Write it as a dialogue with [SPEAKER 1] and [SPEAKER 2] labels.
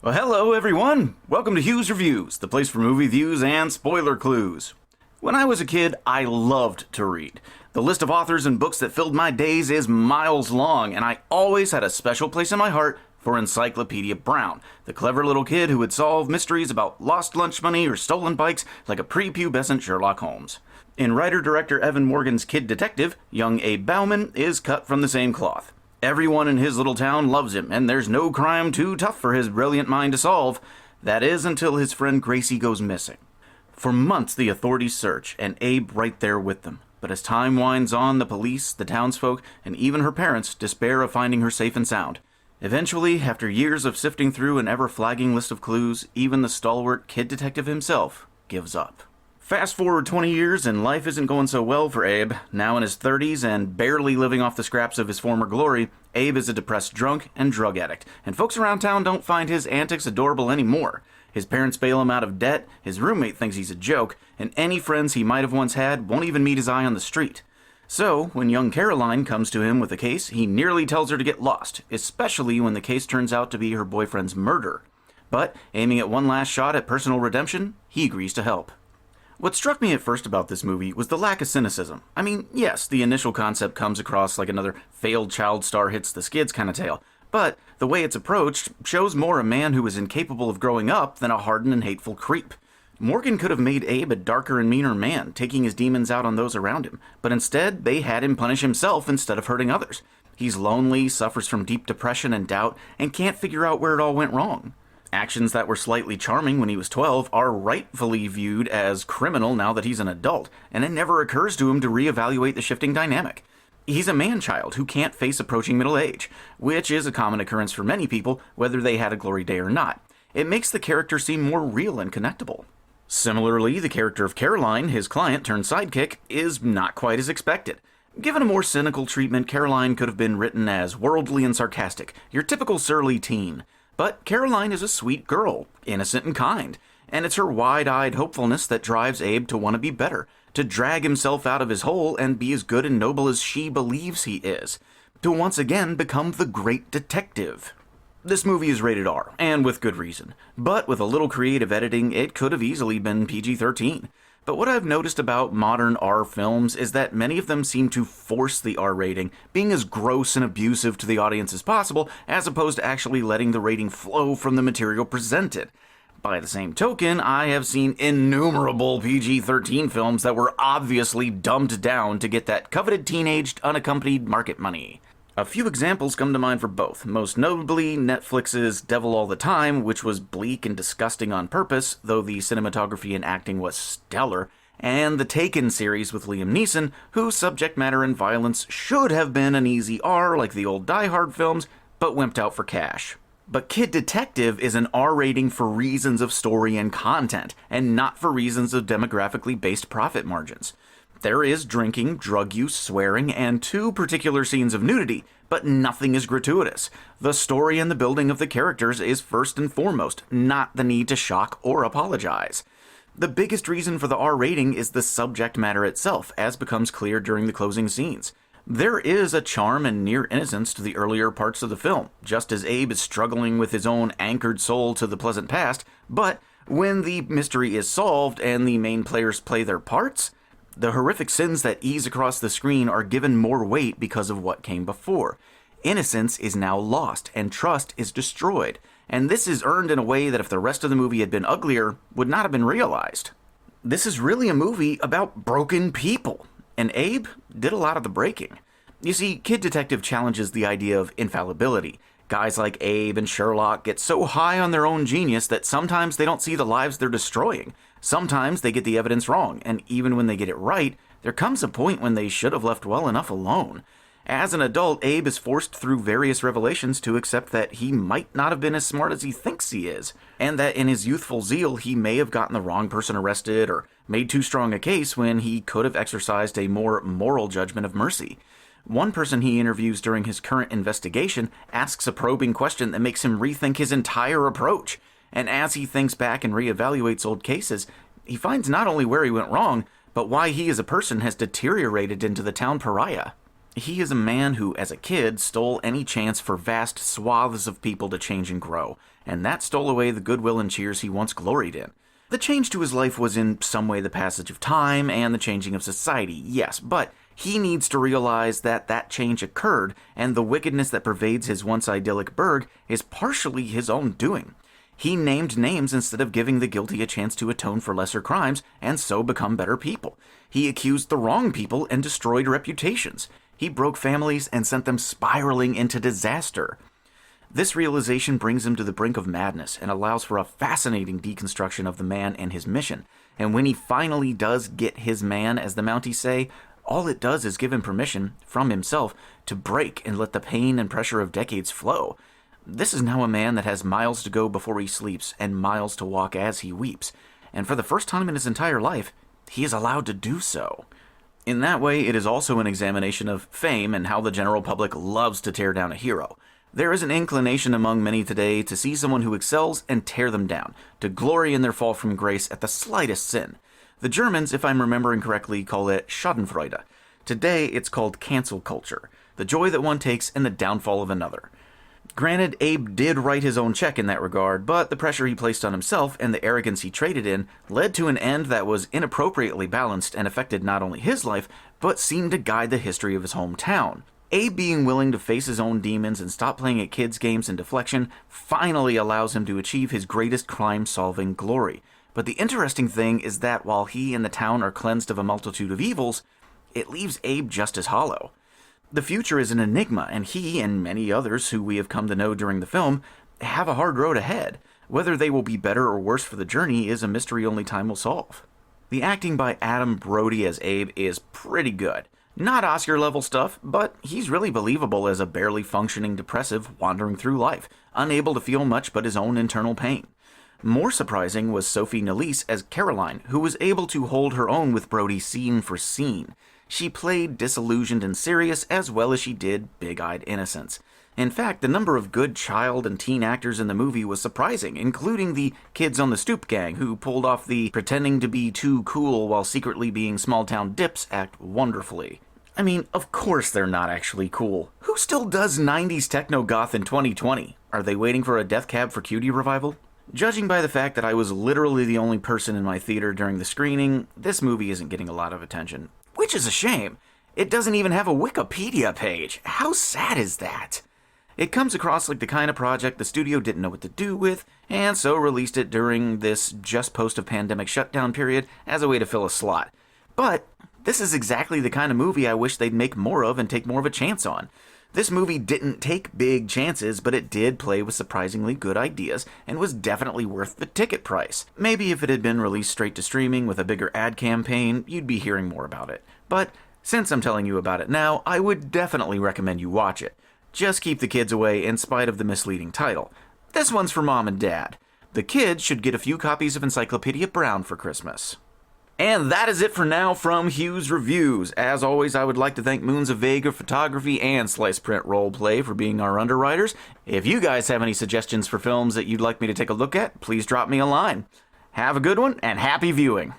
[SPEAKER 1] Well, hello everyone! Welcome to Hugh's Reviews, the place for movie views and spoiler clues. When I was a kid, I loved to read. The list of authors and books that filled my days is miles long, and I always had a special place in my heart for Encyclopedia Brown, the clever little kid who would solve mysteries about lost lunch money or stolen bikes like a prepubescent Sherlock Holmes. In writer-director Evan Morgan's Kid Detective, young Abe Bauman is cut from the same cloth. Everyone in his little town loves him, and there's no crime too tough for his brilliant mind to solve. That is, until his friend Gracie goes missing. For months the authorities search, and Abe right there with them. But as time winds on, the police, the townsfolk, and even her parents despair of finding her safe and sound. Eventually, after years of sifting through an ever-flagging list of clues, even the stalwart kid detective himself gives up. Fast forward 20 years and life isn't going so well for Abe. Now in his 30s and barely living off the scraps of his former glory, Abe is a depressed drunk and drug addict, and folks around town don't find his antics adorable anymore. His parents bail him out of debt, his roommate thinks he's a joke, and any friends he might have once had won't even meet his eye on the street. So, when young Caroline comes to him with a case, he nearly tells her to get lost, especially when the case turns out to be her boyfriend's murder. But, aiming at one last shot at personal redemption, he agrees to help. What struck me at first about this movie was the lack of cynicism. I mean, yes, the initial concept comes across like another failed child star hits the skids kind of tale, but the way it's approached shows more a man who is incapable of growing up than a hardened and hateful creep. Morgan could have made Abe a darker and meaner man, taking his demons out on those around him, but instead they had him punish himself instead of hurting others. He's lonely, suffers from deep depression and doubt, and can't figure out where it all went wrong. Actions that were slightly charming when he was 12 are rightfully viewed as criminal now that he's an adult, and it never occurs to him to reevaluate the shifting dynamic. He's a man-child who can't face approaching middle age, which is a common occurrence for many people, whether they had a glory day or not. It makes the character seem more real and connectable. Similarly, the character of Caroline, his client turned sidekick, is not quite as expected. Given a more cynical treatment, Caroline could have been written as worldly and sarcastic, your typical surly teen. But Caroline is a sweet girl, innocent and kind, and it's her wide-eyed hopefulness that drives Abe to want to be better, to drag himself out of his hole and be as good and noble as she believes he is, to once again become the great detective. This movie is rated R, and with good reason, but with a little creative editing, it could have easily been PG-13. But what I've noticed about modern R films is that many of them seem to force the R rating, being as gross and abusive to the audience as possible, as opposed to actually letting the rating flow from the material presented. By the same token, I have seen innumerable PG-13 films that were obviously dumbed down to get that coveted teenaged, unaccompanied market money. A few examples come to mind for both, most notably Netflix's Devil All the Time, which was bleak and disgusting on purpose, though the cinematography and acting was stellar, and the Taken series with Liam Neeson, whose subject matter and violence should have been an easy R like the old Die Hard films, but wimped out for cash. But Kid Detective is an R rating for reasons of story and content, and not for reasons of demographically based profit margins. There is drinking, drug use, swearing, and 2 particular scenes of nudity, but nothing is gratuitous. The story and the building of the characters is first and foremost, not the need to shock or apologize. The biggest reason for the R rating is the subject matter itself, as becomes clear during the closing scenes. There is a charm and near innocence to the earlier parts of the film, just as Abe is struggling with his own anchored soul to the pleasant past, but when the mystery is solved and the main players play their parts, the horrific sins that ease across the screen are given more weight because of what came before. Innocence is now lost, and trust is destroyed, and this is earned in a way that if the rest of the movie had been uglier, would not have been realized. This is really a movie about broken people, and Abe did a lot of the breaking. You see, Kid Detective challenges the idea of infallibility. Guys like Abe and Sherlock get so high on their own genius that sometimes they don't see the lives they're destroying. Sometimes they get the evidence wrong, and even when they get it right, there comes a point when they should have left well enough alone. As an adult, Abe is forced through various revelations to accept that he might not have been as smart as he thinks he is, and that in his youthful zeal he may have gotten the wrong person arrested or made too strong a case when he could have exercised a more moral judgment of mercy. One person he interviews during his current investigation asks a probing question that makes him rethink his entire approach, and as he thinks back and reevaluates old cases, he finds not only where he went wrong, but why he as a person has deteriorated into the town pariah. He is a man who, as a kid, stole any chance for vast swaths of people to change and grow, and that stole away the goodwill and cheers he once gloried in. The change to his life was in some way the passage of time and the changing of society, yes, but he needs to realize that that change occurred, and the wickedness that pervades his once idyllic burg is partially his own doing. He named names instead of giving the guilty a chance to atone for lesser crimes and so become better people. He accused the wrong people and destroyed reputations. He broke families and sent them spiraling into disaster. This realization brings him to the brink of madness and allows for a fascinating deconstruction of the man and his mission. And when he finally does get his man, as the Mounties say, all it does is give him permission, from himself, to break and let the pain and pressure of decades flow. This is now a man that has miles to go before he sleeps and miles to walk as he weeps. And for the first time in his entire life, he is allowed to do so. In that way, it is also an examination of fame and how the general public loves to tear down a hero. There is an inclination among many today to see someone who excels and tear them down, to glory in their fall from grace at the slightest sin. The Germans, if I'm remembering correctly, call it Schadenfreude. Today, it's called cancel culture, the joy that one takes in the downfall of another. Granted, Abe did write his own check in that regard, but the pressure he placed on himself and the arrogance he traded in led to an end that was inappropriately balanced and affected not only his life, but seemed to guide the history of his hometown. Abe being willing to face his own demons and stop playing at kids' games and deflection finally allows him to achieve his greatest crime-solving glory. But the interesting thing is that while he and the town are cleansed of a multitude of evils, it leaves Abe just as hollow. The future is an enigma, and he, and many others who we have come to know during the film, have a hard road ahead. Whether they will be better or worse for the journey is a mystery only time will solve. The acting by Adam Brody as Abe is pretty good. Not Oscar-level stuff, but he's really believable as a barely functioning depressive wandering through life, unable to feel much but his own internal pain. More surprising was Sophie Nélisse as Caroline, who was able to hold her own with Brody scene for scene. She played disillusioned and serious as well as she did big-eyed innocence. In fact, the number of good child and teen actors in the movie was surprising, including the Kids on the Stoop gang, who pulled off the pretending to be too cool while secretly being small-town dips act wonderfully. I mean, of course they're not actually cool. Who still does 90s techno-goth in 2020? Are they waiting for a Death Cab for Cutie revival? Judging by the fact that I was literally the only person in my theater during the screening, this movie isn't getting a lot of attention. Which is a shame. It doesn't even have a Wikipedia page. How sad is that? It comes across like the kind of project the studio didn't know what to do with, and so released it during this just post-pandemic shutdown period as a way to fill a slot. But this is exactly the kind of movie I wish they'd make more of and take more of a chance on. This movie didn't take big chances, but it did play with surprisingly good ideas and was definitely worth the ticket price. Maybe if it had been released straight to streaming with a bigger ad campaign, you'd be hearing more about it. But since I'm telling you about it now, I would definitely recommend you watch it. Just keep the kids away in spite of the misleading title. This one's for Mom and Dad. The kids should get a few copies of Encyclopedia Brown for Christmas. And that is it for now from Hugh's Reviews. As always, I would like to thank Moons of Vega Photography and Slice Print Roleplay for being our underwriters. If you guys have any suggestions for films that you'd like me to take a look at, please drop me a line. Have a good one, and happy viewing!